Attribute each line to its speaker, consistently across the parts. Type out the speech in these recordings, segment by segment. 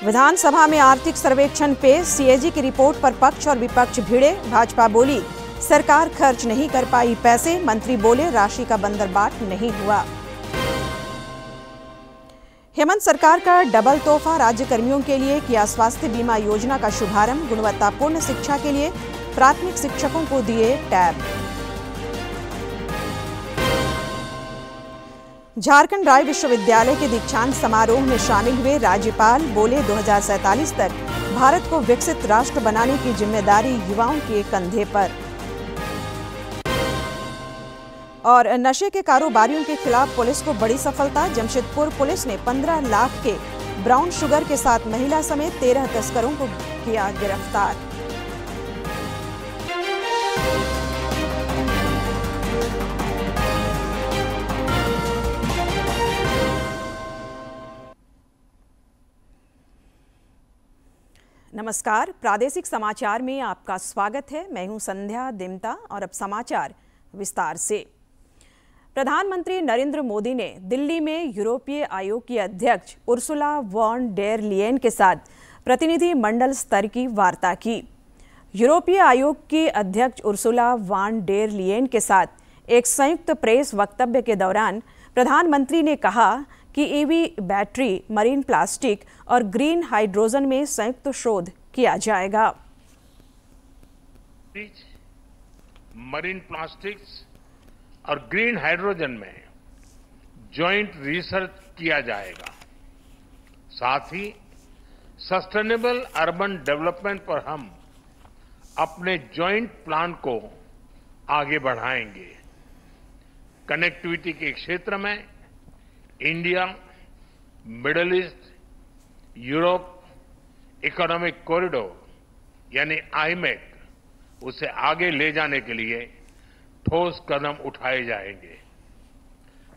Speaker 1: विधानसभा में आर्थिक सर्वेक्षण पेश, सीएजी की रिपोर्ट पर पक्ष और विपक्ष भिड़े। भाजपा बोली सरकार खर्च नहीं कर पाई पैसे, मंत्री बोले राशि का बंदरबाट नहीं हुआ। हेमंत सरकार का डबल तोहफा, राज्य कर्मियों के लिए किया स्वास्थ्य बीमा योजना का शुभारंभ। गुणवत्तापूर्ण शिक्षा के लिए प्राथमिक शिक्षकों को दिए टैब। झारखंड राय विश्वविद्यालय के दीक्षांत समारोह में शामिल हुए राज्यपाल, बोले 2047 तक भारत को विकसित राष्ट्र बनाने की जिम्मेदारी युवाओं के कंधे पर। और नशे के कारोबारियों के खिलाफ पुलिस को बड़ी सफलता, जमशेदपुर पुलिस ने 15 लाख के ब्राउन शुगर के साथ महिला समेत 13 तस्करों को किया गिरफ्तार। नमस्कार, प्रादेशिक समाचार में आपका स्वागत है। मैं हूं संध्या दिमता और अब समाचार विस्तार से। प्रधानमंत्री नरेंद्र मोदी ने दिल्ली में यूरोपीय आयोग की अध्यक्ष उर्सुला वॉन डेर लियेन के साथ प्रतिनिधि मंडल स्तर की वार्ता की। यूरोपीय आयोग की अध्यक्ष उर्सुला वॉन डेर लियेन के साथ एक संयुक्त प्रेस वक्तव्य के दौरान प्रधानमंत्री ने कहा कि ईवी बैटरी, मरीन प्लास्टिक और ग्रीन हाइड्रोजन में संयुक्त शोध किया जाएगा।
Speaker 2: मरीन प्लास्टिक्स और ग्रीन हाइड्रोजन में जॉइंट रिसर्च किया जाएगा। साथ ही सस्टेनेबल अर्बन डेवलपमेंट पर हम अपने जॉइंट प्लान को आगे बढ़ाएंगे। कनेक्टिविटी के क्षेत्र में India, middle east, Europe economic corridor यानी आईमेक, उसे आगे ले जाने के लिए ठोस कदम उठाए जाएंगे।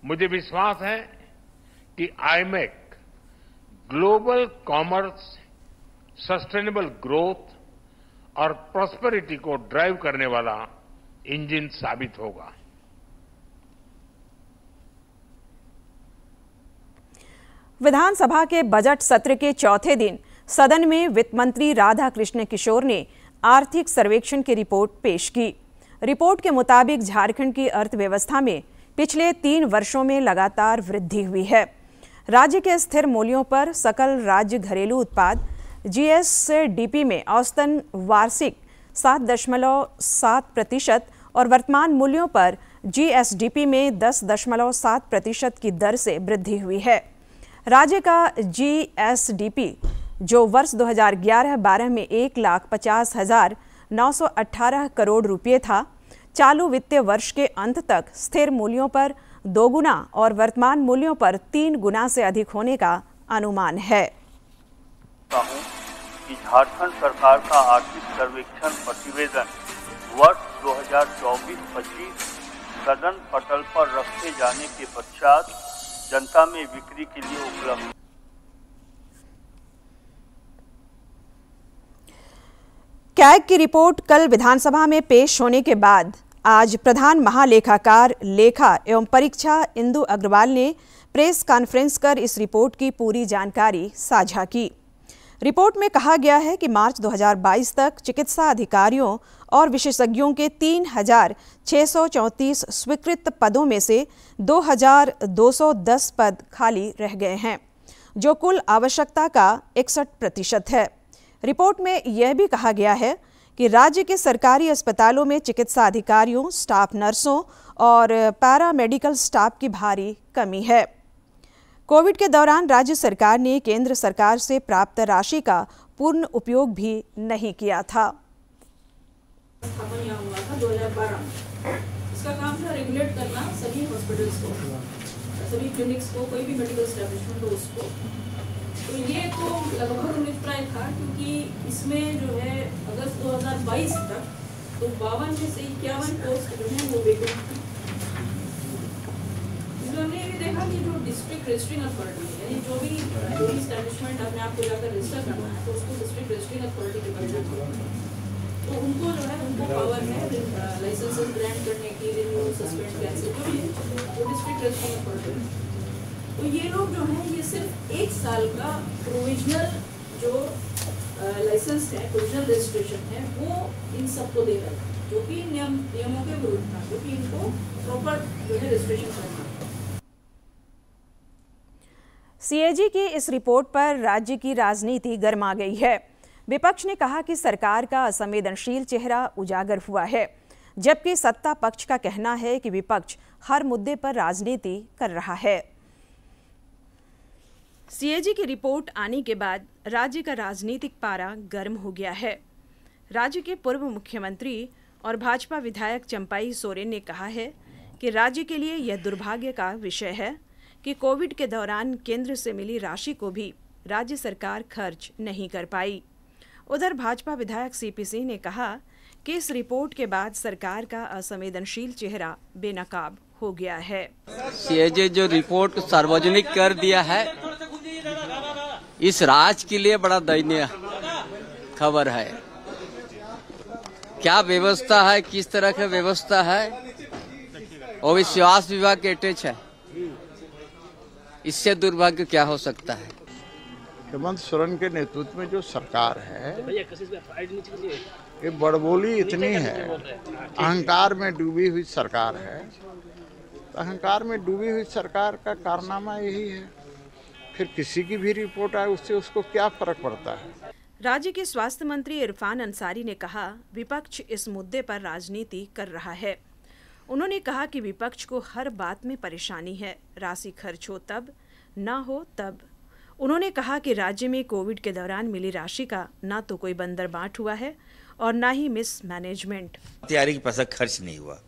Speaker 2: मुझे विश्वास है कि IMEC global commerce, sustainable growth और प्रॉस्पेरिटी को ड्राइव करने वाला इंजन साबित होगा।
Speaker 1: विधानसभा के बजट सत्र के चौथे दिन सदन में वित्त मंत्री राधाकृष्ण किशोर ने आर्थिक सर्वेक्षण की रिपोर्ट पेश की। रिपोर्ट के मुताबिक झारखंड की अर्थव्यवस्था में पिछले 3 वर्षों में लगातार वृद्धि हुई है। राज्य के स्थिर मूल्यों पर सकल राज्य घरेलू उत्पाद जीएसडीपी में औसतन वार्षिक 7.7% और वर्तमान मूल्यों पर जीएसडीपी में 10.7% की दर से वृद्धि हुई है। राज्य का जीएसडीपी जो वर्ष 2011-12 में 1,50,918 करोड़ रुपये था, चालू वित्तीय वर्ष के अंत तक स्थिर मूल्यों पर 2 गुना और वर्तमान मूल्यों पर 3 गुना से अधिक होने का अनुमान है।
Speaker 3: कि झारखंड सरकार का आर्थिक सर्वेक्षण प्रतिवेदन वर्ष 2024-25 सदन पटल पर रखे जाने के पश्चात जनता में बिक्री के लिए उपलब्ध।
Speaker 1: कैग की रिपोर्ट कल विधानसभा में पेश होने के बाद आज प्रधान महालेखाकार लेखा एवं परीक्षा इंदु अग्रवाल ने प्रेस कॉन्फ्रेंस कर इस रिपोर्ट की पूरी जानकारी साझा की। रिपोर्ट में कहा गया है कि मार्च 2022 तक चिकित्सा अधिकारियों और विशेषज्ञों के 3,634 स्वीकृत पदों में से 2,210 पद खाली रह गए हैं, जो कुल आवश्यकता का 61% है। रिपोर्ट में यह भी कहा गया है कि राज्य के सरकारी अस्पतालों में चिकित्सा अधिकारियों, स्टाफ नर्सों और पैरामेडिकल स्टाफ की भारी कमी है। कोविड के दौरान राज्य सरकार ने केंद्र सरकार से प्राप्त राशि का पूर्ण उपयोग भी नहीं किया था।
Speaker 4: स्थापना हुआ था 2012। इसका काम था रेगुलेट करना सभी हॉस्पिटल्स को, सभी क्लिनिक्स को, कोई भी मेडिकल एस्टेब्लिशमेंट हो उसको। तो ये तो लगभग निष्प्राय था, क्योंकि इसमें जो है अगस्त 2022 तक तो 52 में से 51 पोस्ट जो है वो वेकेंट थी। हमने ये देखा कि जो डिस्ट्रिक्ट रजिस्ट्रिंग अथॉरिटी है, यानी जो भी एस्टेब्लिशमेंट अपने आप को जाकर रजिस्टर करना है तो उसको डिस्ट्रिक्ट रजिस्ट्रिंग अथॉरिटी के पास जाना है। तो उनको जो है उनको पावर है लाइसेंसेस ग्रांट करने की, रिन्यू, सस्पेंड, कैंसिल, जो भी है वो डिस्ट्रिक्ट रजिस्ट्रिंग अथॉरिटी। तो ये लोग जो हैं ये सिर्फ 1 साल का प्रोविजनल जो लाइसेंस है, प्रोविजनल रजिस्ट्रेशन है, वो इन सबको दे रहा है, जो कि नियमों के विरुद्ध था, क्योंकि इनको प्रॉपर जो है रजिस्ट्रेशन करना।
Speaker 1: सीएजी की इस रिपोर्ट पर राज्य की राजनीति गर्मा गई है। विपक्ष ने कहा कि सरकार का असंवेदनशील चेहरा उजागर हुआ है, जबकि सत्ता पक्ष का कहना है कि विपक्ष हर मुद्दे पर राजनीति कर रहा है। सीएजी की रिपोर्ट आने के बाद राज्य का राजनीतिक पारा गर्म हो गया है। राज्य के पूर्व मुख्यमंत्री और भाजपा विधायक चंपाई सोरेन ने कहा है कि राज्य के लिए यह दुर्भाग्य का विषय है कि कोविड के दौरान केंद्र से मिली राशि को भी राज्य सरकार खर्च नहीं कर पाई। उधर भाजपा विधायक सीपी सिंह ने कहा कि इस रिपोर्ट के बाद सरकार का असंवेदनशील चेहरा बेनकाब हो गया है।
Speaker 5: सीएजी जो रिपोर्ट सार्वजनिक कर दिया है, इस राज्य के लिए बड़ा दयनीय खबर है। क्या व्यवस्था है, किस तरह की व्यवस्था है, वो भी स्वास्थ्य विभाग के अटैच है। इससे दुर्भाग्य क्या हो सकता है।
Speaker 6: हेमंत सोरेन के नेतृत्व में जो सरकार है, ये बड़बोली इतनी है, अहंकार में डूबी हुई सरकार है। अहंकार में डूबी हुई सरकार का कारनामा यही है। फिर किसी की भी रिपोर्ट आए उससे उसको क्या फर्क पड़ता है।
Speaker 1: राज्य के स्वास्थ्य मंत्री इरफान अंसारी ने कहा, विपक्ष इस मुद्दे पर राजनीति कर रहा है। उन्होंने कहा कि विपक्ष को हर बात में परेशानी है, राशि खर्च हो तब, ना हो तब। उन्होंने कहा कि राज्य में कोविड के दौरान मिली राशि का ना तो कोई बंदरबाट हुआ है और ना ही मिस मैनेजमेंट।
Speaker 7: तैयारी का पैसा खर्च नहीं हुआ।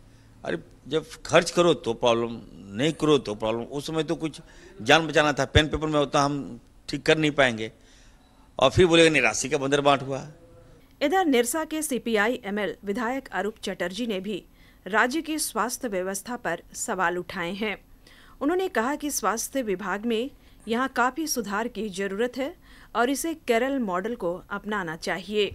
Speaker 7: अरे जब खर्च करो तो प्रॉब्लम, नहीं करो तो प्रॉब्लम। उस समय तो कुछ जान बचाना था, पेन पेपर में होता हम ठीक कर नहीं पाएंगे, और फिर बोलेगा नहीं राशि का बंदरबाट हुआ।
Speaker 1: इधर निरसा के सीपीआई एमएल विधायक अरूप चटर्जी ने भी राज्य की स्वास्थ्य व्यवस्था पर सवाल उठाए हैं। उन्होंने कहा कि स्वास्थ्य विभाग में यहाँ काफी सुधार की जरूरत है और इसे केरल मॉडल को अपनाना चाहिए।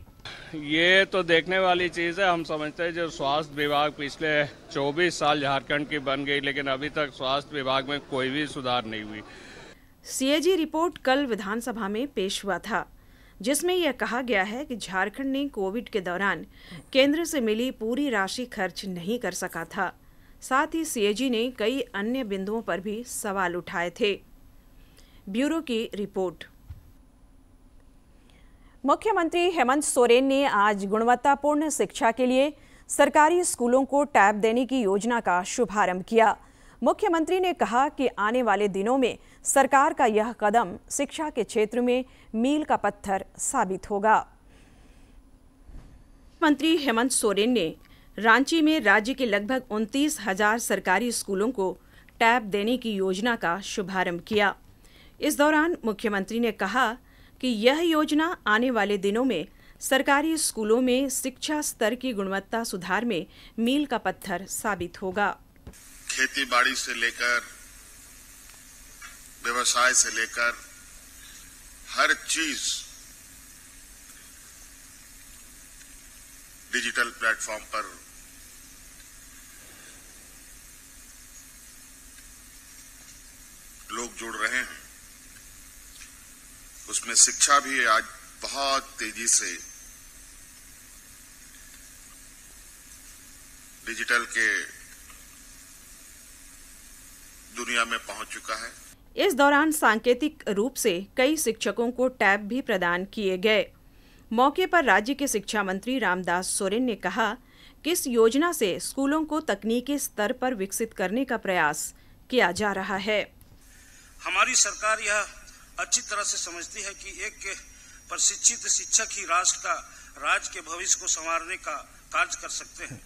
Speaker 8: ये तो देखने वाली चीज है। हम समझते हैं जो स्वास्थ्य विभाग पिछले 24 साल झारखंड की बन गई, लेकिन अभी तक स्वास्थ्य विभाग में कोई भी सुधार नहीं हुई।
Speaker 1: सीएजी रिपोर्ट कल विधानसभा में पेश हुआ था, जिसमें यह कहा गया है कि झारखंड ने कोविड के दौरान केंद्र से मिली पूरी राशि खर्च नहीं कर सका था। साथ ही सीएजी ने कई अन्य बिंदुओं पर भी सवाल उठाए थे। ब्यूरो की रिपोर्ट। मुख्यमंत्री हेमंत सोरेन ने आज गुणवत्तापूर्ण शिक्षा के लिए सरकारी स्कूलों को टैब देने की योजना का शुभारंभ किया। मुख्यमंत्री ने कहा कि आने वाले दिनों में सरकार का यह कदम शिक्षा के क्षेत्र में मील का पत्थर साबित होगा। मंत्री हेमंत सोरेन ने रांची में राज्य के लगभग 29,000 सरकारी स्कूलों को टैब देने की योजना का शुभारंभ किया। इस दौरान मुख्यमंत्री ने कहा कि यह योजना आने वाले दिनों में सरकारी स्कूलों में शिक्षा स्तर की गुणवत्ता सुधार में मील का पत्थर साबित होगा।
Speaker 9: खेती बाड़ी से लेकर व्यवसाय से लेकर हर चीज डिजिटल प्लेटफॉर्म पर लोग जुड़ रहे हैं। उसमें शिक्षा भी आज बहुत तेजी से डिजिटल के दुनिया में पहुंच चुका है।
Speaker 1: इस दौरान सांकेतिक रूप से कई शिक्षकों को टैब भी प्रदान किए गए। मौके पर राज्य के शिक्षा मंत्री रामदास सोरेन ने कहा कि इस योजना से स्कूलों को तकनीकी स्तर पर विकसित करने का प्रयास किया जा रहा है।
Speaker 10: हमारी सरकार यह अच्छी तरह से समझती है कि एक प्रशिक्षित शिक्षक ही राज्य के भविष्य को संवारने का कार्य कर सकते हैं,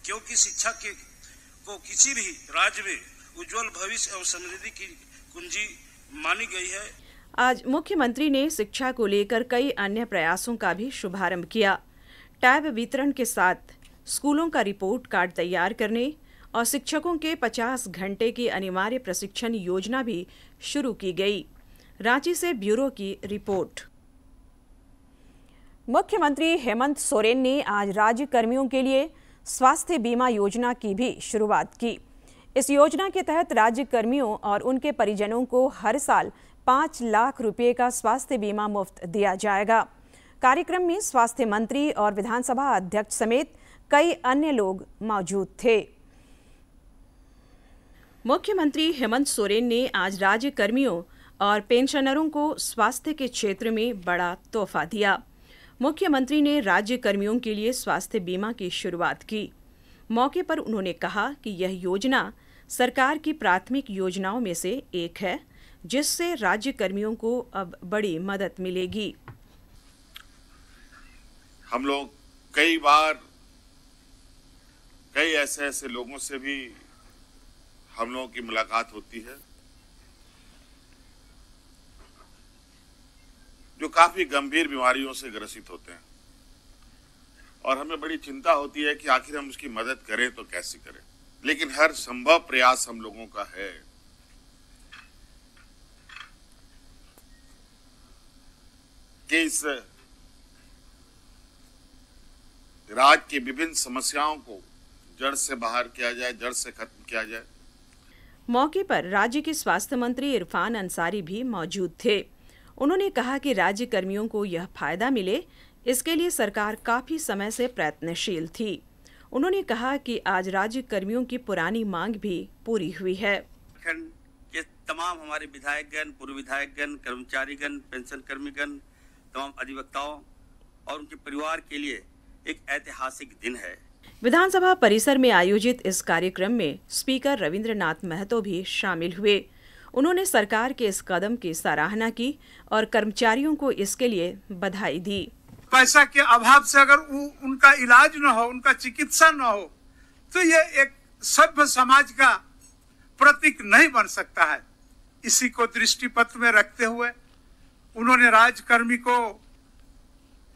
Speaker 10: क्योंकि शिक्षा को किसी भी राज्य में उज्जवल भविष्य एवं समृद्धि की कुंजी मानी गई है।
Speaker 1: आज मुख्यमंत्री ने शिक्षा को लेकर कई अन्य प्रयासों का भी शुभारंभ किया। टैब वितरण के साथ स्कूलों का रिपोर्ट कार्ड तैयार करने और शिक्षकों के 50 घंटे की अनिवार्य प्रशिक्षण योजना भी शुरू की गई। रांची से ब्यूरो की रिपोर्ट। मुख्यमंत्री हेमंत सोरेन ने आज राज्य कर्मियों के लिए स्वास्थ्य बीमा योजना की भी शुरुआत की। इस योजना के तहत राज्य कर्मियों और उनके परिजनों को हर साल 5 लाख रुपए का स्वास्थ्य बीमा मुफ्त दिया जाएगा। कार्यक्रम में स्वास्थ्य मंत्री और विधानसभा अध्यक्ष समेत कई अन्य लोग मौजूद थे। मुख्यमंत्री हेमंत सोरेन ने आज राज्य कर्मियों और पेंशनरों को स्वास्थ्य के क्षेत्र में बड़ा तोहफा दिया। मुख्यमंत्री ने राज्य कर्मियों के लिए स्वास्थ्य बीमा की शुरुआत की। मौके पर उन्होंने कहा कि यह योजना सरकार की प्राथमिक योजनाओं में से एक है, जिससे राज्य कर्मियों को अब बड़ी मदद मिलेगी।
Speaker 9: हम लोग कई बार कई ऐसे लोगों से भी हम लोगों की मुलाकात होती है जो काफी गंभीर बीमारियों से ग्रसित होते हैं, और हमें बड़ी चिंता होती है कि आखिर हम उसकी मदद करें तो कैसे करें। लेकिन हर संभव प्रयास हम लोगों का है कि इस राज्य की विभिन्न समस्याओं को जड़ से बाहर किया जाए, जड़ से खत्म किया जाए।
Speaker 1: मौके पर राज्य के स्वास्थ्य मंत्री इरफान अंसारी भी मौजूद थे। उन्होंने कहा कि राज्य कर्मियों को यह फायदा मिले, इसके लिए सरकार काफी समय से प्रयत्नशील थी। उन्होंने कहा कि आज राज्य कर्मियों की पुरानी मांग भी पूरी हुई है।
Speaker 11: के तमाम हमारे विधायकगण, पूर्व विधायकगण, कर्मचारीगण, पेंशन कर्मीगण, तमाम अधिवक्ताओं और उनके परिवार के लिए एक ऐतिहासिक दिन है।
Speaker 1: विधानसभा परिसर में आयोजित इस कार्यक्रम में स्पीकर रविंद्रनाथ महतो भी शामिल हुए। उन्होंने सरकार के इस कदम की सराहना की और कर्मचारियों को इसके लिए बधाई दी।
Speaker 12: पैसा के अभाव से अगर उनका इलाज न हो, उनका चिकित्सा न हो, तो ये एक सभ्य समाज का प्रतीक नहीं बन सकता है। इसी को दृष्टिपत्र में रखते हुए उन्होंने राज्यकर्मी को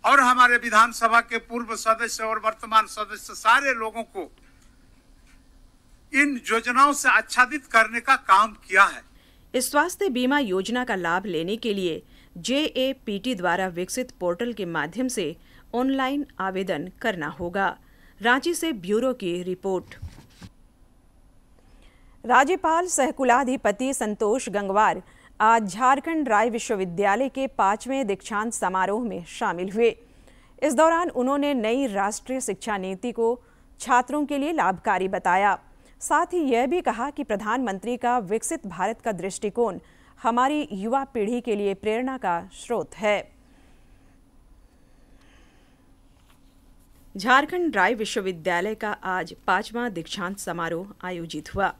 Speaker 12: और हमारे विधानसभा के पूर्व सदस्य और वर्तमान सदस्य सारे लोगों को इन योजनाओं से आच्छादित करने का काम किया है।
Speaker 1: इस स्वास्थ्य बीमा योजना का लाभ लेने के लिए JAPT द्वारा विकसित पोर्टल के माध्यम से ऑनलाइन आवेदन करना होगा। रांची से ब्यूरो की रिपोर्ट। राज्यपाल सह कुलाधिपति संतोष गंगवार आज झारखंड राय विश्वविद्यालय के 5वें दीक्षांत समारोह में शामिल हुए। इस दौरान उन्होंने नई राष्ट्रीय शिक्षा नीति को छात्रों के लिए लाभकारी बताया। साथ ही यह भी कहा कि प्रधानमंत्री का विकसित भारत का दृष्टिकोण हमारी युवा पीढ़ी के लिए प्रेरणा का स्रोत है। झारखंड राय विश्वविद्यालय का आज 5वां दीक्षांत समारोह आयोजित हुआ।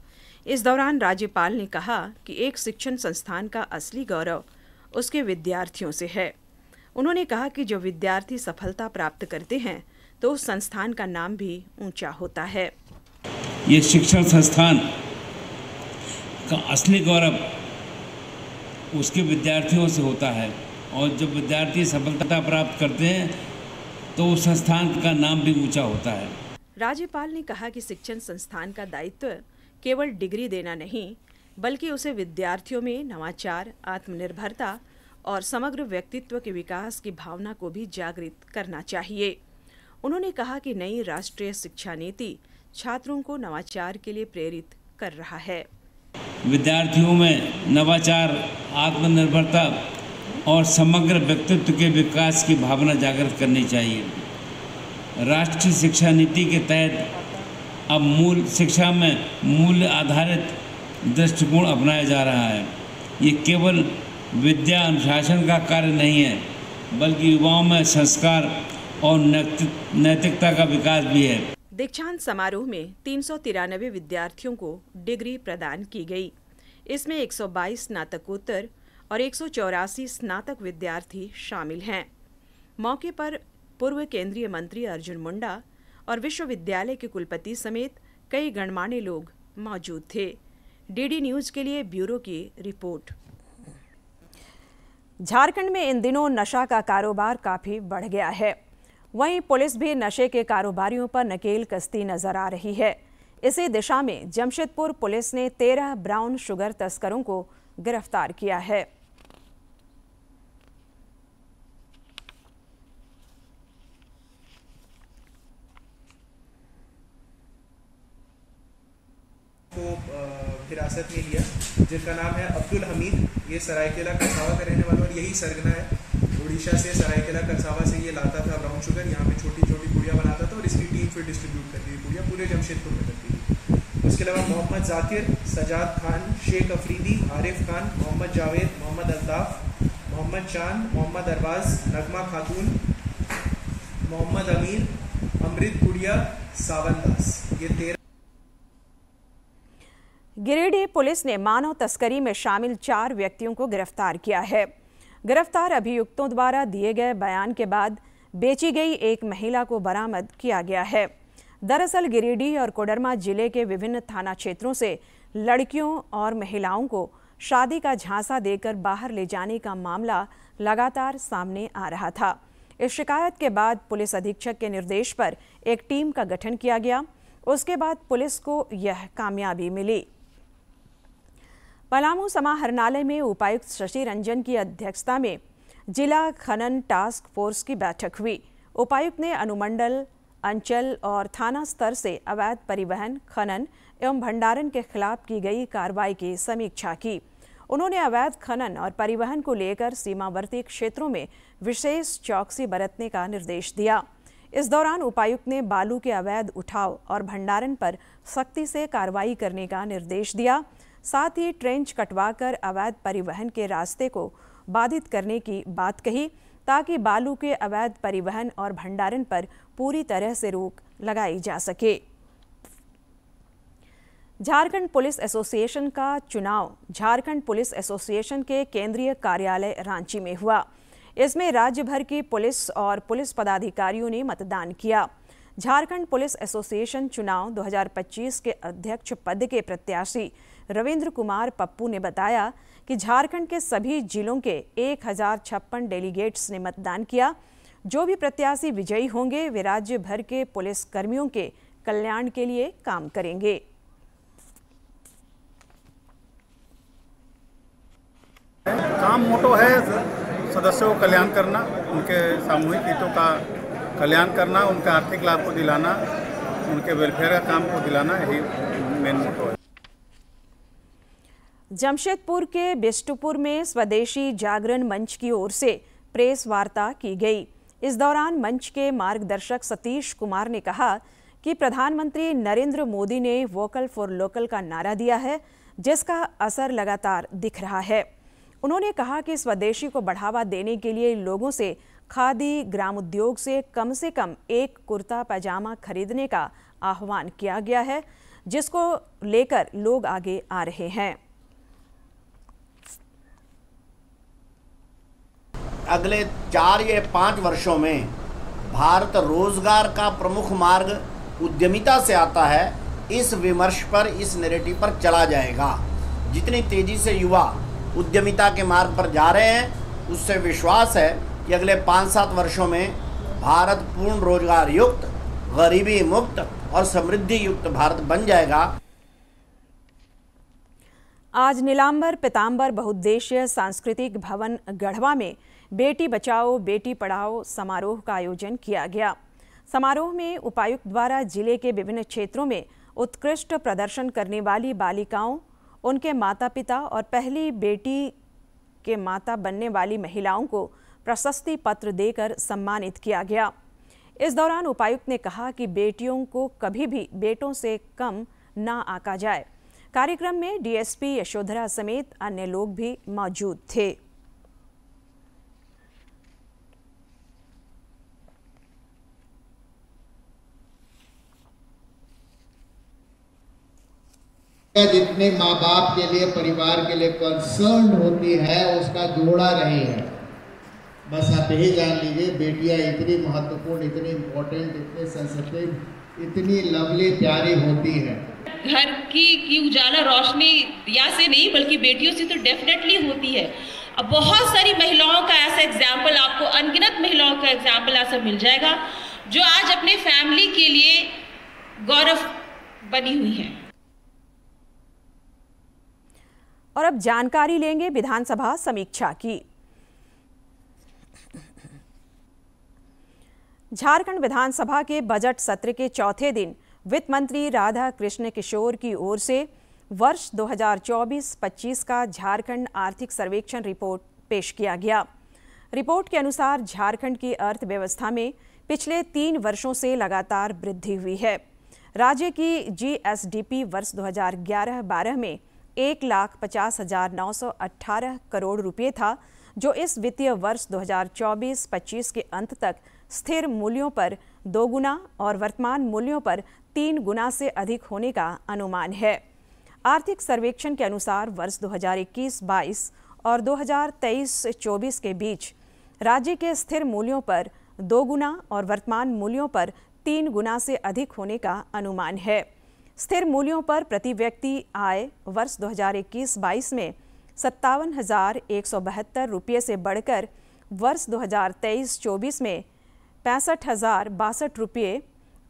Speaker 1: इस दौरान राज्यपाल ने कहा कि एक शिक्षण संस्थान का असली गौरव उसके विद्यार्थियों से है। उन्होंने कहा कि जब विद्यार्थी सफलता प्राप्त करते हैं तो उस संस्थान का नाम भी ऊंचा होता है।
Speaker 13: ये शिक्षण संस्थान का असली गौरव उसके विद्यार्थियों से होता है, और जब विद्यार्थी सफलता प्राप्त करते हैं तो उस संस्थान का नाम भी ऊंचा होता है।
Speaker 1: राज्यपाल ने कहा कि शिक्षण संस्थान का दायित्व केवल डिग्री देना नहीं, बल्कि उसे विद्यार्थियों में नवाचार, आत्मनिर्भरता और समग्र व्यक्तित्व के विकास की भावना को भी जागृत करना चाहिए। उन्होंने कहा कि नई राष्ट्रीय शिक्षा नीति छात्रों को नवाचार के लिए प्रेरित कर रहा है।
Speaker 13: विद्यार्थियों में नवाचार, आत्मनिर्भरता और समग्र व्यक्तित्व के विकास की भावना जागृत करनी चाहिए। राष्ट्रीय शिक्षा नीति के तहत अब मूल शिक्षा में मूल्य आधारित दृष्टिकोण अपनाया जा रहा है। ये केवल विद्या अनुशासन का कार्य नहीं है, बल्कि युवाओं में संस्कार और नैतिकता का विकास भी है।
Speaker 1: दीक्षांत समारोह में 393 विद्यार्थियों को डिग्री प्रदान की गई। इसमें 122 स्नातकोत्तर और 184 स्नातक विद्यार्थी शामिल हैं। मौके पर पूर्व केंद्रीय मंत्री अर्जुन मुंडा और विश्वविद्यालय के कुलपति समेत कई गणमान्य लोग मौजूद थे। DD न्यूज के लिए ब्यूरो की रिपोर्ट। झारखंड में इन दिनों नशा का कारोबार काफी बढ़ गया है। वहीं पुलिस भी नशे के कारोबारियों पर नकेल कसती नजर आ रही है। इसी दिशा में जमशेदपुर पुलिस ने 13 ब्राउन शुगर तस्करों को गिरफ्तार किया है।
Speaker 14: को हिरासत में लिया, जिनका नाम है अब्दुल हमीद। ये सरायकेला कसावा का रहने वाला और यही सरगना है। उड़ीसा से सरायकेला कसावा से ये लाता था ब्राउन शुगर, यहाँ पे छोटी छोटी पुड़िया बनाता था और इसकी टीम फिर डिस्ट्रीब्यूट करती थी, पुड़िया पूरे जमशेदपुर में करती थी। उसके अलावा मोहम्मद जाकिर, सजाद खान, शेख अफरीदी, आरिफ खान, मोहम्मद जावेद, मोहम्मद अल्ताफ, मोहम्मद चांद, मोहम्मद अरबाज, नगमा खातून, मोहम्मद अमीर, अमृत गुड़िया, सावन दास, ये 13।
Speaker 1: गिरिडीह पुलिस ने मानव तस्करी में शामिल 4 व्यक्तियों को गिरफ्तार किया है। गिरफ्तार अभियुक्तों द्वारा दिए गए बयान के बाद बेची गई एक महिला को बरामद किया गया है। दरअसल गिरिडीह और कोडरमा जिले के विभिन्न थाना क्षेत्रों से लड़कियों और महिलाओं को शादी का झांसा देकर बाहर ले जाने का मामला लगातार सामने आ रहा था। इस शिकायत के बाद पुलिस अधीक्षक के निर्देश पर एक टीम का गठन किया गया। उसके बाद पुलिस को यह कामयाबी मिली। पलामू समाहरणालय में उपायुक्त शशि रंजन की अध्यक्षता में जिला खनन टास्क फोर्स की बैठक हुई। उपायुक्त ने अनुमंडल, अंचल और थाना स्तर से अवैध परिवहन, खनन एवं भंडारण के खिलाफ की गई कार्रवाई की समीक्षा की। उन्होंने अवैध खनन और परिवहन को लेकर सीमावर्ती क्षेत्रों में विशेष चौकसी बरतने का निर्देश दिया। इस दौरान उपायुक्त ने बालू के अवैध उठाव और भंडारण पर सख्ती से कार्रवाई करने का निर्देश दिया। साथ ही ट्रेंच कटवाकर अवैध परिवहन के रास्ते को बाधित करने की बात कही, ताकि बालू के अवैध परिवहन और भंडारण पर पूरी तरह से रोक लगाई जा सके। झारखंड पुलिस एसोसिएशन का चुनाव झारखंड पुलिस एसोसिएशन के केंद्रीय कार्यालय रांची में हुआ। इसमें राज्य भर की पुलिस और पुलिस पदाधिकारियों ने मतदान किया। झारखंड पुलिस एसोसिएशन चुनाव 2025 के अध्यक्ष पद के प्रत्याशी रविंद्र कुमार पप्पू ने बताया कि झारखंड के सभी जिलों के 1056 डेलीगेट्स ने मतदान किया। जो भी प्रत्याशी विजयी होंगे वे राज्य भर के पुलिस कर्मियों के कल्याण के लिए काम करेंगे।
Speaker 15: काम मोटो है सदस्यों को कल्याण करना, उनके सामूहिक हितों का कल्याण करना, उनके आर्थिक लाभ को दिलाना, उनके वेलफेयर का काम को दिलाना, यही मेन मोटो है।
Speaker 1: जमशेदपुर के बिष्टुपुर में स्वदेशी जागरण मंच की ओर से प्रेस वार्ता की गई। इस दौरान मंच के मार्गदर्शक सतीश कुमार ने कहा कि प्रधानमंत्री नरेंद्र मोदी ने वोकल फॉर लोकल का नारा दिया है, जिसका असर लगातार दिख रहा है। उन्होंने कहा कि स्वदेशी को बढ़ावा देने के लिए लोगों से खादी ग्रामोद्योग से कम एक कुर्ता पैजामा खरीदने का आह्वान किया गया है, जिसको लेकर लोग आगे आ रहे हैं।
Speaker 16: अगले 4 या 5 वर्षों में भारत रोजगार का प्रमुख मार्ग उद्यमिता से आता है। इस विमर्श पर, इस नैरेटिव पर चला जाएगा। जितनी तेजी से युवा उद्यमिता के मार्ग पर जा रहे हैं, उससे विश्वास है कि अगले 5-7 वर्षों में भारत पूर्ण रोजगार युक्त, गरीबी मुक्त और समृद्धि युक्त भारत बन जाएगा।
Speaker 1: आज नीलांबर पीतांबर बहुउद्देशीय सांस्कृतिक भवन गढ़वा में बेटी बचाओ बेटी पढ़ाओ समारोह का आयोजन किया गया। समारोह में उपायुक्त द्वारा जिले के विभिन्न क्षेत्रों में उत्कृष्ट प्रदर्शन करने वाली बालिकाओं, उनके माता पिता और पहली बेटी के माता बनने वाली महिलाओं को प्रशस्ति पत्र देकर सम्मानित किया गया। इस दौरान उपायुक्त ने कहा कि बेटियों को कभी भी बेटों से कम ना आंका जाए। कार्यक्रम में डीएसपी यशोधरा समेत अन्य लोग भी मौजूद थे।
Speaker 17: जितने माँ बाप के लिए, परिवार के लिए कंसर्न होती है, उसका जोड़ा नहीं है। बस आप यही जान लीजिए, बेटियां इतनी महत्वपूर्ण, इतनी इम्पोर्टेंट, इतनी सेंसिटिव, इतनी लवली, प्यारी होती है।
Speaker 18: घर की उजाला रोशनी दिया से नहीं बल्कि बेटियों से तो डेफिनेटली होती है। अब बहुत सारी महिलाओं का ऐसा एग्जाम्पल, आपको अनगिनत महिलाओं का एग्जाम्पल ऐसा मिल जाएगा जो आज अपने फैमिली के लिए गौरव बनी हुई है।
Speaker 1: और अब जानकारी लेंगे विधानसभा समीक्षा की। झारखंड विधानसभा के बजट सत्र के चौथे दिन वित्त मंत्री राधा कृष्ण किशोर की ओर से वर्ष 2024-25 का झारखंड आर्थिक सर्वेक्षण रिपोर्ट पेश किया गया। रिपोर्ट के अनुसार झारखंड की अर्थव्यवस्था में पिछले 3 वर्षों से लगातार वृद्धि हुई है। राज्य की जीएसडीपी वर्ष 2011-12 में 1,50,918 करोड़ रुपये था, जो इस वित्तीय वर्ष 2024-25 के अंत तक स्थिर मूल्यों पर 2 गुना और वर्तमान मूल्यों पर 3 गुना से अधिक होने का अनुमान है। आर्थिक सर्वेक्षण के अनुसार वर्ष 2021-22 और 2023-24 के बीच राज्य के स्थिर मूल्यों पर 2 गुना और वर्तमान मूल्यों पर 3 गुना से अधिक होने का अनुमान है। स्थिर मूल्यों पर प्रति व्यक्ति आय वर्ष 2021-22 में 57,172 रुपये से बढ़कर वर्ष 2023-24 में 65,062 रुपये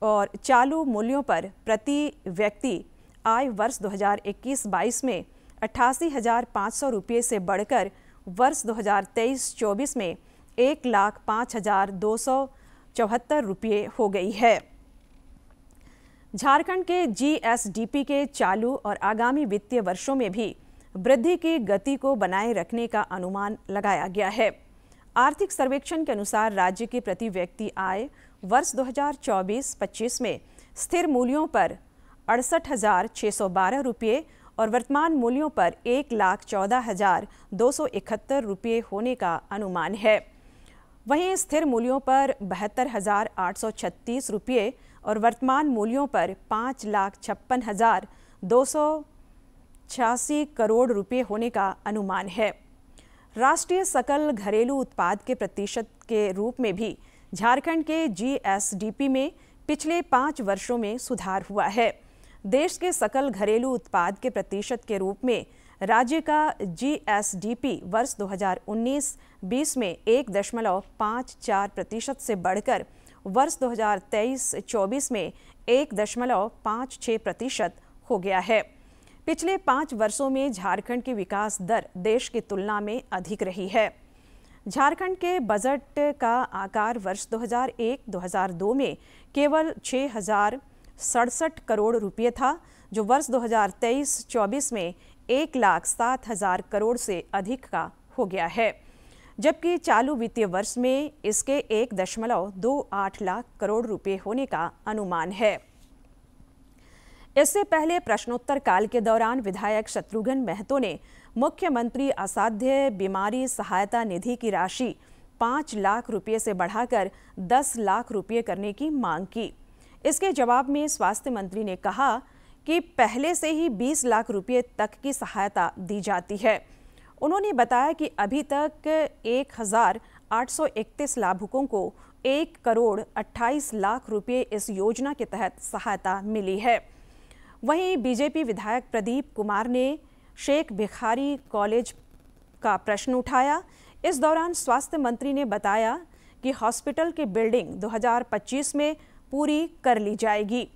Speaker 1: और चालू मूल्यों पर प्रति व्यक्ति आय वर्ष 2021-22 में 88,500 रुपये से बढ़कर वर्ष 2023-24 में 1,05,274 रुपये हो गई है। झारखंड के जीएसडीपी के चालू और आगामी वित्तीय वर्षों में भी वृद्धि की गति को बनाए रखने का अनुमान लगाया गया है। आर्थिक सर्वेक्षण के अनुसार राज्य की प्रति व्यक्ति आय वर्ष 2024-25 में स्थिर मूल्यों पर 68,612 रुपये और वर्तमान मूल्यों पर 1,14,271 रुपये होने का अनुमान है। वहीं स्थिर मूल्यों पर 72,836 रुपये और वर्तमान मूल्यों पर 5,56,286 करोड़ रुपये होने का अनुमान है। राष्ट्रीय सकल घरेलू उत्पाद के प्रतिशत के रूप में भी झारखंड के जीएसडीपी में पिछले 5 वर्षों में सुधार हुआ है। देश के सकल घरेलू उत्पाद के प्रतिशत के रूप में राज्य का जीएसडीपी वर्ष 2019-20 में 1.54% से बढ़कर वर्ष 2023-24 में 1.56% हो गया है। पिछले 5 वर्षों में झारखंड की विकास दर देश की तुलना में अधिक रही है। झारखंड के बजट का आकार वर्ष 2001-2002 में केवल 6,067 करोड़ रुपये था, जो वर्ष 2023-24 में 1,07,000 करोड़ से अधिक का हो गया है, जबकि चालू वित्तीय वर्ष में इसके 1.28 लाख करोड़ रुपये होने का अनुमान है। इससे पहले प्रश्नोत्तर काल के दौरान विधायक शत्रुघ्न महतो ने मुख्यमंत्री असाध्य बीमारी सहायता निधि की राशि 5 लाख रुपये से बढ़ाकर 10 लाख रुपये करने की मांग की। इसके जवाब में स्वास्थ्य मंत्री ने कहा कि पहले से ही 20 लाख रुपये तक की सहायता दी जाती है। उन्होंने बताया कि अभी तक 1,831 लाभुकों को 1,28 लाख रुपये इस योजना के तहत सहायता मिली है। वहीं बीजेपी विधायक प्रदीप कुमार ने शेख भिखारी कॉलेज का प्रश्न उठाया। इस दौरान स्वास्थ्य मंत्री ने बताया कि हॉस्पिटल की बिल्डिंग 2025 में पूरी कर ली जाएगी।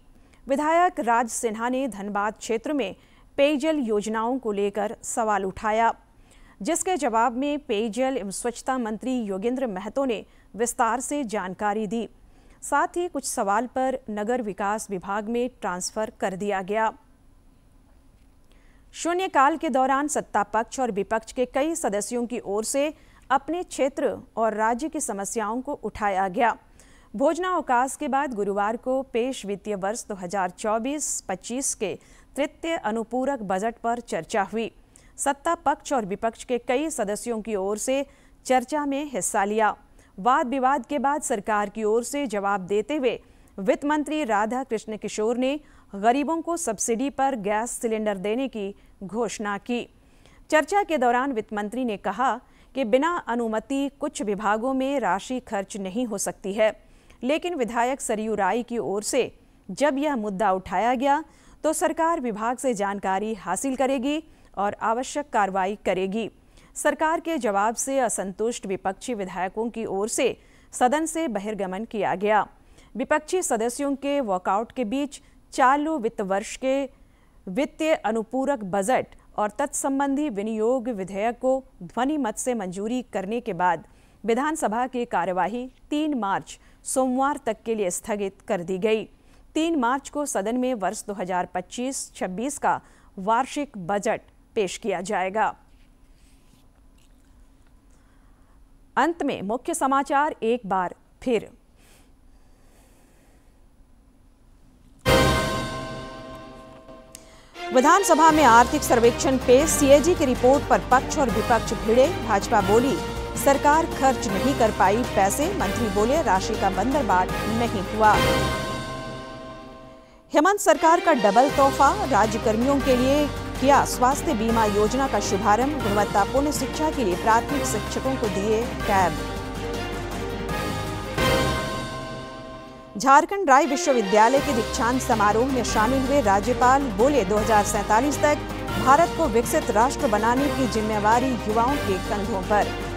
Speaker 1: विधायक राज सिन्हा ने धनबाद क्षेत्र में पेयजल योजनाओं को लेकर सवाल उठाया, जिसके जवाब में पेयजल एवं स्वच्छता मंत्री योगेंद्र महतो ने विस्तार से जानकारी दी। साथ ही कुछ सवाल पर नगर विकास विभाग में ट्रांसफर कर दिया गया। शून्यकाल के दौरान सत्ता पक्ष और विपक्ष के कई सदस्यों की ओर से अपने क्षेत्र और राज्य की समस्याओं को उठाया गया। भोजनावकाश के बाद गुरुवार को पेश वित्तीय वर्ष 2024-25 के तृतीय अनुपूरक बजट पर चर्चा हुई। सत्ता पक्ष और विपक्ष के कई सदस्यों की ओर से चर्चा में हिस्सा लिया। वाद विवाद के बाद सरकार की ओर से जवाब देते हुए वित्त मंत्री राधा कृष्ण किशोर ने गरीबों को सब्सिडी पर गैस सिलेंडर देने की घोषणा की। चर्चा के दौरान वित्त मंत्री ने कहा कि बिना अनुमति कुछ विभागों में राशि खर्च नहीं हो सकती है, लेकिन विधायक सरयू राय की ओर से जब यह मुद्दा उठाया गया तो सरकार विभाग से जानकारी हासिल करेगी और आवश्यक कार्रवाई करेगी। सरकार के जवाब से असंतुष्ट विपक्षी विधायकों की ओर से सदन से बहिर्गमन किया गया। विपक्षी सदस्यों के वॉकआउट के बीच चालू वित्त वर्ष के वित्तीय अनुपूरक बजट और तत्संबंधी विनियोग विधेयक को ध्वनि मत से मंजूरी करने के बाद विधानसभा की कार्यवाही 3 मार्च सोमवार तक के लिए स्थगित कर दी गई। 3 मार्च को सदन में वर्ष 2025-26 का वार्षिक बजट पेश किया जाएगा। अंत में मुख्य समाचार एक बार फिर। विधानसभा में आर्थिक सर्वेक्षण पेश, सीएजी की रिपोर्ट पर पक्ष और विपक्ष भिड़े। भाजपा बोली सरकार खर्च नहीं कर पाई पैसे, मंत्री बोले राशि का बंदरबाट नहीं हुआ। हेमंत सरकार का डबल तोहफा, राज्यकर्मियों के लिए किया स्वास्थ्य बीमा योजना का शुभारंभ। गुणवत्तापूर्ण शिक्षा के लिए प्राथमिक शिक्षकों को दिए टैब। झारखंड राय विश्वविद्यालय के दीक्षांत समारोह में शामिल हुए राज्यपाल, बोले 2047 तक भारत को विकसित राष्ट्र बनाने की जिम्मेवारी युवाओं के कंधों पर।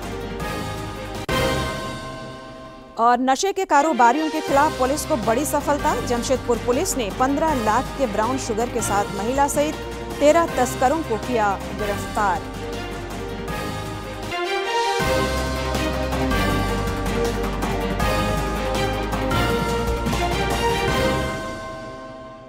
Speaker 1: और नशे के कारोबारियों के खिलाफ पुलिस को बड़ी सफलता, जमशेदपुर पुलिस ने 15 लाख के ब्राउन शुगर के साथ महिला सहित 13 तस्करों को किया गिरफ्तार।